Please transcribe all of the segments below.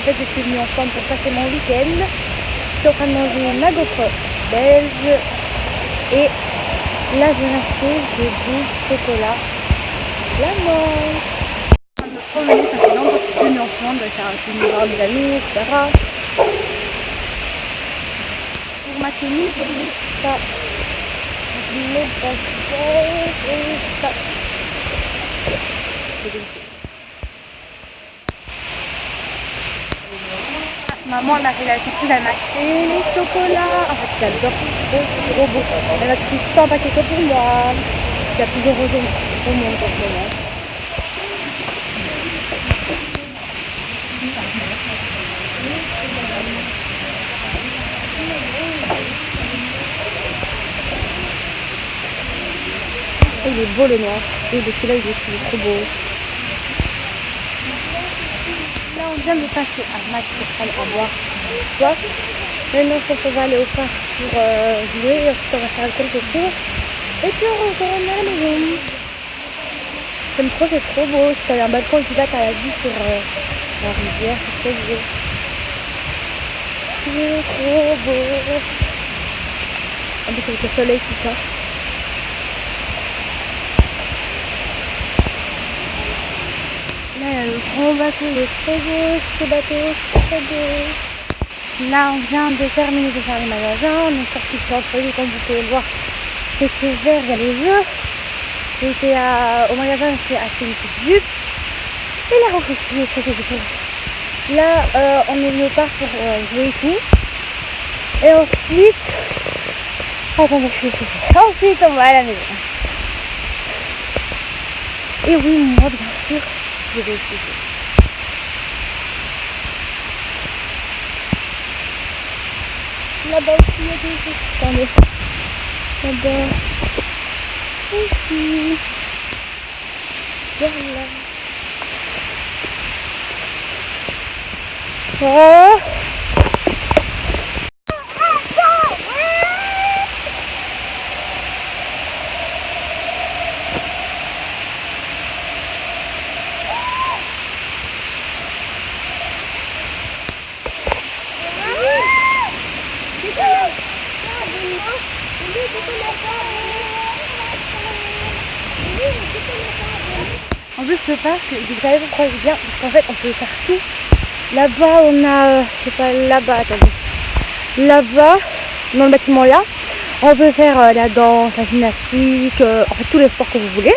en fait je suis venue ensemble pour passer mon week-end. Je suis en train de manger ma gaufre belge. Et là je viens d'acheter du chocolat. La menthe. Ça fait longtemps que je suis venue ensemble, ça a pu voir mes amis, etc. Pour ma tenue, ça. Le basket et ça. Maman elle m'a fait la surprise, elle m'a acheté les chocolats. En fait j'adore, c'est trop beau. Elle a pris tout un paquet que pour moi. Il y a plusieurs raisons au monde en ce moment. Il est beau le noir. Et celui-là il est trop beau. Là on vient de passer à Max pour prendre à boire. Soit. Maintenant on va aller au parc pour jouer. Ensuite on va faire quelques cours. Et puis on retourne à la maison. J'aime trop, c'est trop beau. C'est un balcon qui date à la vue sur la rivière. C'est trop beau. C'est trop beau. En plus avec le soleil tout ça. Là il y a le grand bateau, il est très beau, ce bateau, très beau. Là on vient de terminer de faire les magasins, on est sorti sur le produit comme vous pouvez le voir. C'est ce vert, il y a les jeux. J'étais au magasin, j'ai acheté une petite jupe. Et la roche aussi est très jolie. Là on est venu au parc pour jouer et tout. Et ensuite... Attendez, je suis essayée. Ensuite on va à la maison. Et oui, moi bien sûr. Je vais essayer. Là-bas aussi, il y a des choses. Attendez. Là-bas. Ici. Voilà. Oh. En plus le parc, vous savez pourquoi je viens, parce qu'en fait on peut faire tout. Là-bas on a, je sais pas, là-bas, attendez. Là-bas, dans le bâtiment là, on peut faire la danse, la gymnastique, en fait tous les sports que vous voulez.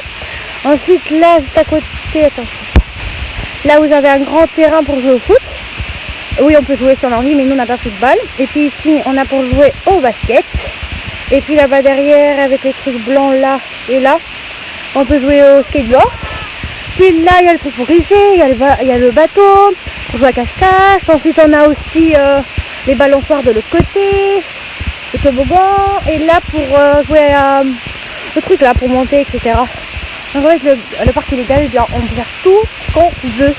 Ensuite là, juste à côté, attention. Là vous avez un grand terrain pour jouer au foot. Oui on peut jouer si on a envie, mais nous on n'a pas football. Et puis ici on a pour jouer au basket. Et puis là-bas derrière, avec les trucs blancs là et là, on peut jouer au skateboard. Puis là, il y a le truc pour glisser, il y a le bateau, pour jouer à cache-cache. Ensuite, on a aussi les balançoires de l'autre côté, le toboggan. Et là, pour jouer à le truc là, pour monter, etc. Donc en fait, le parc il est galère, on peut faire tout ce qu'on veut.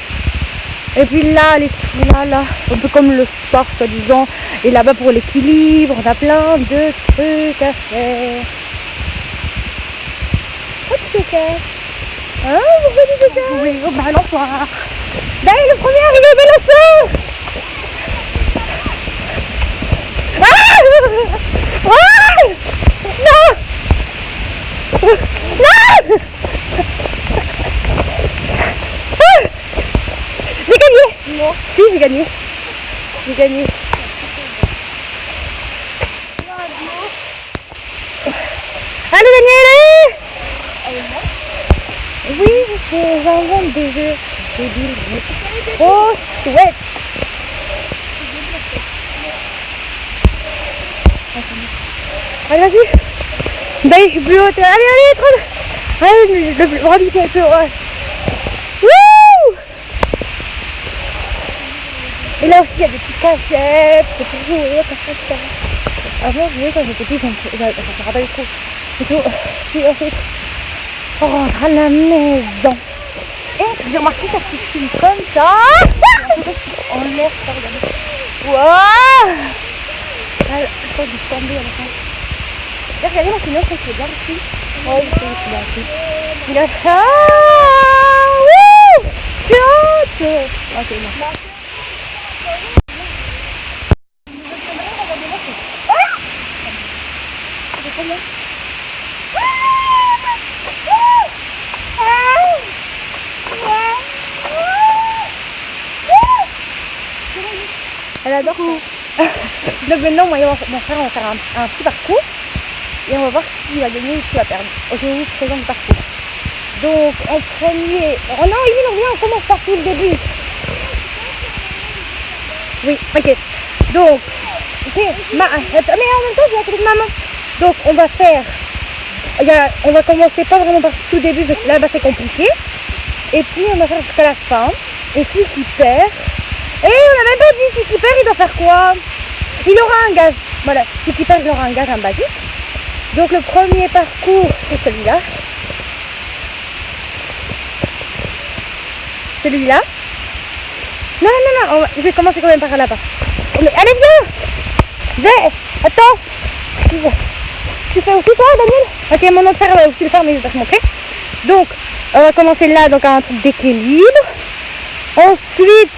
Et puis là, là, un peu comme le sport, soi-disant. Et là-bas, pour l'équilibre, on a plein de trucs à faire. Qu'est-ce que c'est ça? Hein, pourquoi tu fais ça? Oui, au balançoire. Ben, le premier arrivé au balançoire. Ah! Ah! Non! Non! Ah! J'ai gagné! Non. Si, j'ai gagné. J'ai gagné. Allez, Daniel! Oui, j'invente des jeux débiles. Oh, chouette! Allez, vas-y! D'ailleurs, je suis plus haute. Allez, allez, trop! Allez, le bras qui est un peu. Ouais. Wouh! Et là aussi, il y a des petites cachettes, des petits jouets, etc. Avant, je jouais quand j'étais petite, ça me rappelle trop. Et tout. Puis ensuite, on rentre à la maison. Et j'ai remarqué ça se filme comme ça. En l'air, ça regarde. Waouh! Je crois que j'ai tombé à la fin. Regardez mon film, c'est bien aussi. Oh, c'est bien aussi. Il a ça. Wouh! J'ai hâte. Ok, non. Elle adore ça. Donc maintenant, moi et mon frère, on va faire un petit parcours. Et on va voir qui va gagner ou qui va perdre. Ok, oui, présente le parcours. Donc, en premier... Oh non, Emile, on commence par tout le début. Oui, ok. Donc, ok. Mais en même temps, je vais avec maman. Donc, on va faire... on va commencer pas vraiment par tout le début, parce que là-bas, c'est compliqué. Et puis, on va faire jusqu'à la fin. Et celui qui perd... Et on n'a même pas dit, celui qui perd, il doit faire quoi? Il aura un gaz. Voilà, celui qui perd, il aura un gaz, un basique. Donc, le premier parcours, c'est celui-là. Celui-là. Non, je vais commencer quand même par là-bas. Mais allez, viens. Attends. Tu fais aussi toi, Daniel? Ok, mon autre frère va aussi le faire, mais je vais pas te montrer. Donc, on va commencer là, donc un truc d'équilibre. Ensuite,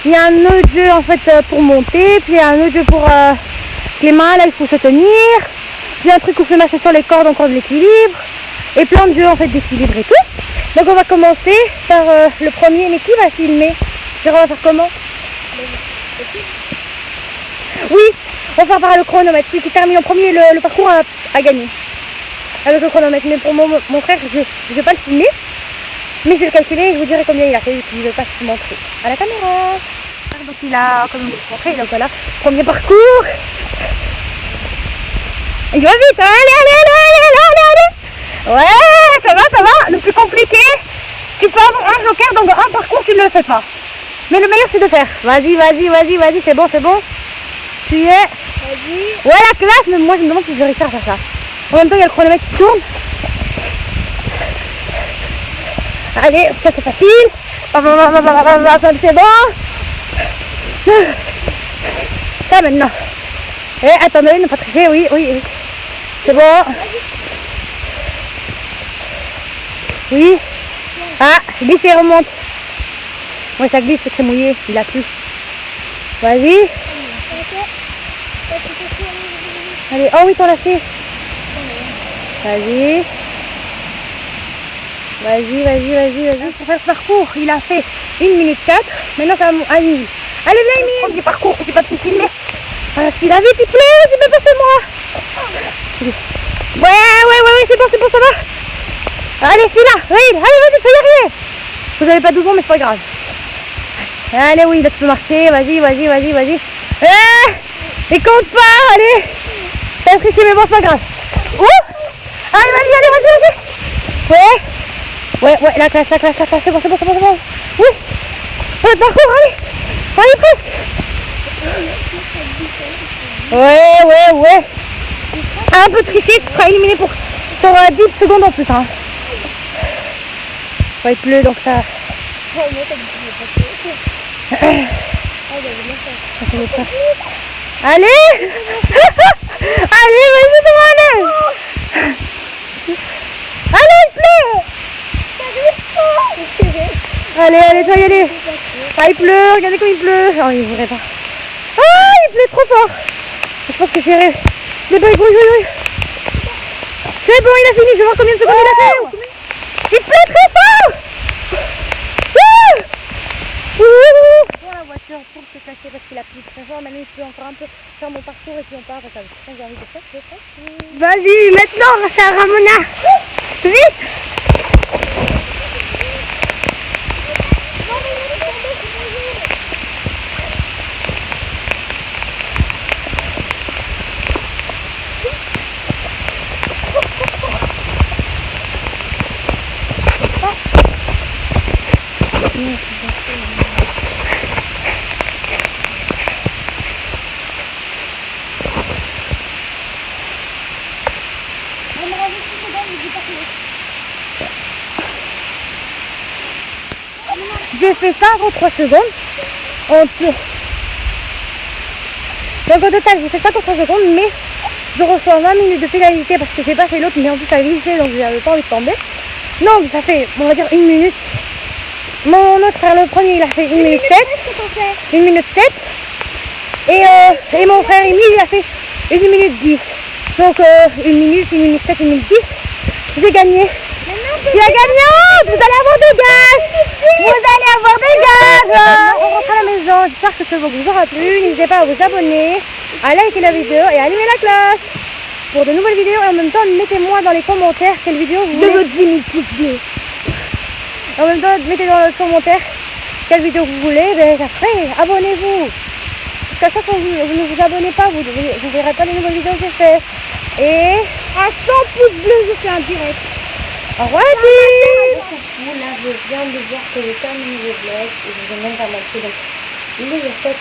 il y a un autre jeu en fait pour monter. Puis il y a un autre jeu pour les mains, là il faut se tenir. Puis un truc où on fait marcher sur les cordes, encore de l'équilibre. Et plein de jeux en fait d'équilibre et tout. Donc on va commencer par le premier, mais qui va filmer? On va faire comment? Oui, on va faire par le chronomètre. Celui qui termine en premier le parcours a gagné. Avec le chronomètre. Mais pour mon frère, je vais pas le filmer. Mais je vais le calculer et je vous dirai combien il a fait. Et puis je vais pas se montrer à la caméra. Donc il a, comme je vous montrer, donc voilà, premier parcours. Il va vite, allez. Ouais, ça va. Le plus compliqué, tu peux avoir un joker, donc un parcours tu ne le fais pas. Mais le meilleur c'est de faire. Vas-y, c'est bon. Tu y es. Vas-y. Ouais, la classe, mais moi je me demande si je vais réussir à faire ça. En même temps, il y a le chronomètre qui tourne. Allez, ça c'est facile. C'est bon. Ça maintenant. Attendez, ne pas tricher, oui. C'est bon. Oui. Ah, glisse et remonte. Ouais, ça glisse, c'est mouillé, il a plu. Vas-y. Allez, oh oui, ton lacet. Vas-y. Pour faire ce parcours, il a fait 1 minute 4. Maintenant, ça va à 1 minute. Allez, viens, Emile. Petit parcours, j'ai pas pu filmer. Voilà, il a vite, il plaît, j'ai même pas fait moi. Ouais, c'est bon, ça va. Allez, celui-là, oui, allez, vas-y, tu vas y arriver. Vous avez pas 12 ans, mais c'est pas grave. Allez, oui, là tu peux marcher, vas-y. Il compte pas, allez. T'as triché, mais bon, c'est pas grave. Allez, vas-y. Ouais, la classe, c'est bon. Oui. Parcours, allez, presque. Ouais. Un peu triché, tu seras éliminé pour 10 secondes en plus. Hein. Ouais, il pleut, donc ça... Allez. Allez, vas-y, demande. Allez, il pleut. Allez, toi y aller. Ah, il pleut, regardez comme il pleut. Non, il voudrait pas. Ah, il pleut trop fort. Je pense que j'irai. Les bruits. C'est bon, il a fini, je vais voir combien de secondes il a fait. Il pleut très fort. Pour la voiture, pour se cacher parce qu'il a plu très fort. Maintenant, je peux encore un peu faire mon parcours et puis on part. Ça va, j'ai envie de faire, c'est ça. Vas-y, maintenant, c'est à Ramona. Vite. J'ai fait ça en 3 secondes. Donc au total j'ai fait ça en 3 secondes, mais je reçois 20 minutes de pénalité parce que j'ai pas fait l'autre, mais en plus ça a glissé donc j'avais pas envie de tomber. Donc ça fait, on va dire 1 minute. Mon autre frère, le premier, il a fait 1 minute 7. 1 minute 7. Et mon frère Emile, il a fait 1 minute 10. Donc 1 minute, 1 minute 7, 1 minute 10. J'ai gagné. Tu as gagnante. Vous allez avoir des gages. Vous allez avoir des gages. On rentre à la maison. J'espère que ce vlog vous aura plu. N'hésitez pas à vous abonner, à liker la vidéo et à allumer la cloche pour de nouvelles vidéos. Et en même temps, mettez-moi dans les commentaires quelle vidéo vous voulez. 10 000 pouces bleus. En même temps, mettez dans les commentaires quelle vidéo vous voulez. Ben, après, abonnez-vous. Parce qu'à chaque fois que vous ne vous abonnez pas, vous ne verrez pas les nouvelles vidéos que j'ai fait. Et à 100 pouces bleus, je fais un direct. Au revoir la team. Là, je viens de voir que j'ai terminé le vlog et je vous ai même pas montré. Donc, les fois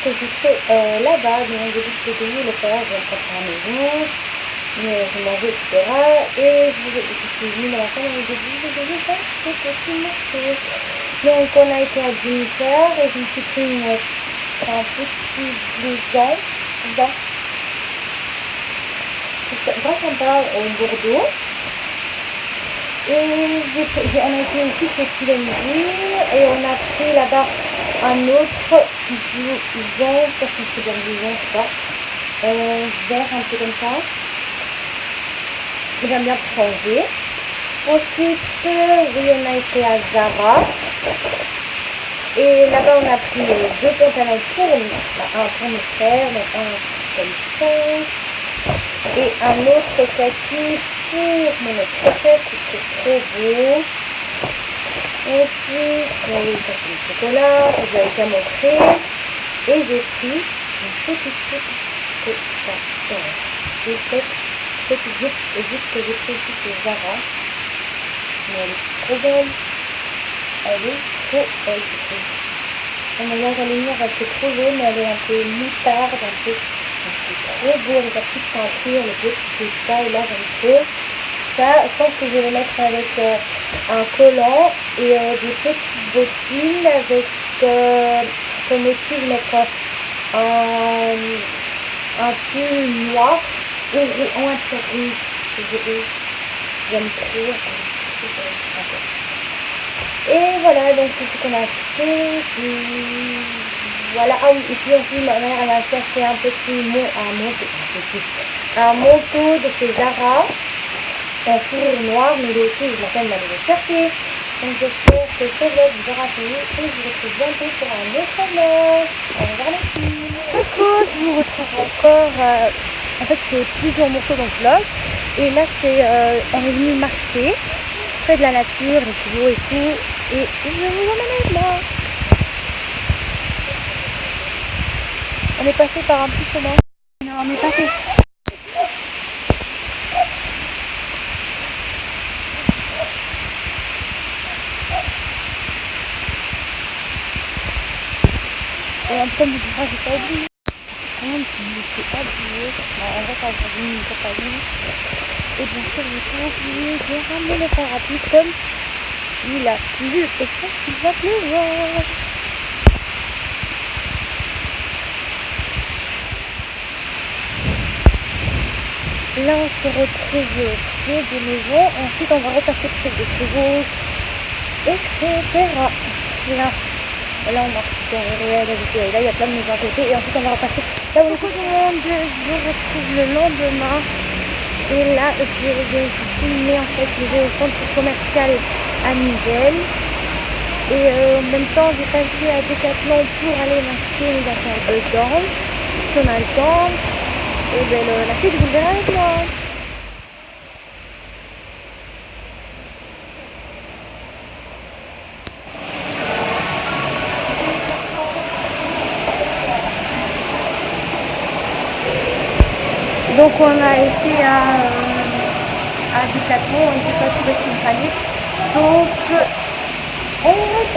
que j'ai fait là-bas, donc j'ai dit que je devais le faire, je vais rentrer à la maison, mais je mangeais, etc. Et je suis venue dans la salle et j'ai dit que je devais faire ce petit morceau. Donc, on a été à Jennifer et je me suis pris un petit blouson. C'est très sympa au Bordeaux. Et on a été aussi chez Philoménie et on a pris là-bas un autre blouson, parce que c'est bien blouson, je sais pas, vert un peu comme ça. J'aime bien changer. Ensuite, oui, on a été à Zara. Et là-bas, on a pris 2 pantalons pour un pour mes frères, un comme ça. Et un autre kaki pour mon autre tête, c'est trop beau. Ensuite, oui, ça c'est le chocolat, que j'avais déjà montré. Et j'ai pris une petite jupe que j'ai pris ici chez Zara. Mais elle est trop belle. Elle est trop belle. On a l'air à lumière, elle est trop jaune, mais elle est un peu moutarde, un peu. C'est trop beau avec la petite ceinture, le beau petit détail, là j'aime trop. Ça, je pense que je vais le mettre avec un collant et des petites bottines avec comme aussi je vais mettre un pull noir et un peu rouge. J'aime trop. Et voilà, donc c'est ce qu'on a fait. Voilà, ah oui, et puis aussi ma mère elle a cherché un manteau de chez Zara, en fourrure noire, mais lui aussi je l'appelle d'aller le chercher. Donc j'espère que ce vlog vous aura plu et je vous retrouve bientôt pour un autre vlog. Au revoir les filles. Coucou, je vous retrouve encore, en fait c'est plusieurs morceaux dans le vlog, et là c'est, on est venu marcher près de la nature, les tuyaux et tout, et je vous emmène avec moi. On est passé par un petit chemin. Non, on est passé. Et en même temps, j'ai pas oublié. Quand même, je me suis habillée. En vrai, quand j'ai mis une compagnie. Et bien sûr, j'ai pas oublié de ramener le parapluie comme il a plu. Et je pense qu'il va pleuvoir. Là, on se retrouve près des maisons. Ensuite, on va repasser près des chevaux, etc. Là, on marche dans le réel. Et là, il y a plein de maisons à côté. Et ensuite, on va repasser là où on est. Je retrouve le lendemain. Et là, je vais filmer en fait. Je vais au centre commercial à Nivelles. Et en même temps, j'ai passé à Decathlon pour aller m'acheter mes affaires dedans. Si on a le temps. Et bien la suite, vous le verrez avec moi. Donc on a été à Decathlon, on n'était pas trouvé ce qu'il fallait. Donc on va